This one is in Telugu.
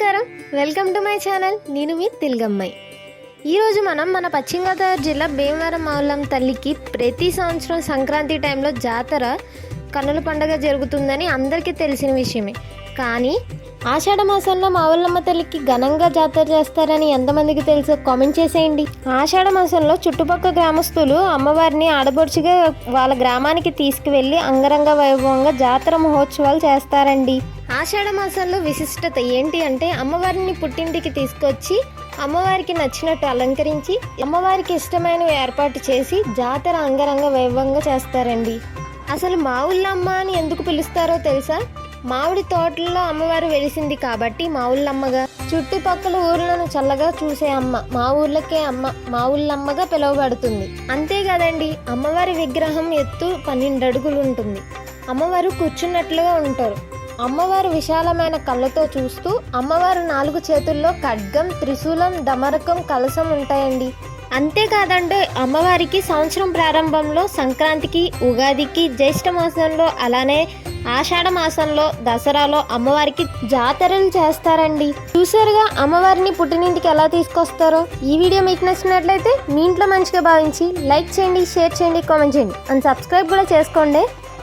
నమస్కారం, వెల్కమ్ టు మై ఛానల్. నేను మీ తెలుగమ్మాయి. ఈరోజు మనం మన పశ్చిమ గోదావరి జిల్లా భీమవరం మావులమ్మ తల్లికి ప్రతి సంవత్సరం సంక్రాంతి టైంలో జాతర కన్నుల పండుగ జరుగుతుందని అందరికీ తెలిసిన విషయమే. కానీ ఆషాఢ మాసంలో మావులమ్మ తల్లికి ఘనంగా జాతర చేస్తారని ఎంతమందికి తెలుసో కామెంట్ చేసేయండి. ఆషాఢ మాసంలో చుట్టుపక్కల గ్రామస్తులు అమ్మవారిని ఆడబడుచుగా వాళ్ళ గ్రామానికి తీసుకువెళ్ళి అంగరంగ వైభవంగా జాతర మహోత్సవాలు చేస్తారండి. ఆషాఢ మాసంలో విశిష్టత ఏంటి అంటే అమ్మవారిని పుట్టింటికి తీసుకొచ్చి అమ్మవారికి నచ్చినట్టు అలంకరించి అమ్మవారికి ఇష్టమైనవి ఏర్పాటు చేసి జాతర అంగరంగ వైభవంగా చేస్తారండి. అసలు మావుళ్ళమ్మ అని ఎందుకు పిలుస్తారో తెలుసా? మామిడి తోటల్లో అమ్మవారు వెలిసింది కాబట్టి మావుళ్ళమ్మగా, చుట్టుపక్కల ఊర్లను చల్లగా చూసే అమ్మ మా ఊర్లకే అమ్మ మావుళ్ళమ్మగా పిలువబడుతుంది. అంతేకాదండి, అమ్మవారి విగ్రహం ఎత్తు 12 అడుగులు ఉంటుంది. అమ్మవారు కూర్చున్నట్లుగా ఉంటారు. అమ్మవారు విశాలమైన కళ్ళతో చూస్తూ అమ్మవారు 4 చేతుల్లో ఖడ్గం, త్రిశూలం, దమరకం, కలశం ఉంటాయండి. అంతేకాదండి, అమ్మవారికి సంవత్సరం ప్రారంభంలో సంక్రాంతికి, ఉగాదికి, జ్యేష్ఠ మాసంలో, అలానే ఆషాఢ మాసంలో, దసరాలో అమ్మవారికి జాతరలు చేస్తారండి. చూసారుగా అమ్మవారిని పుట్టినింటికి ఎలా తీసుకొస్తారో. ఈ వీడియో మీకు నచ్చినట్లయితే మీ ఇంట్లో మంచిగా భావించి లైక్ చేయండి, షేర్ చేయండి, కామెంట్ చేయండి అండ్ సబ్స్క్రైబ్ కూడా చేసుకోండి.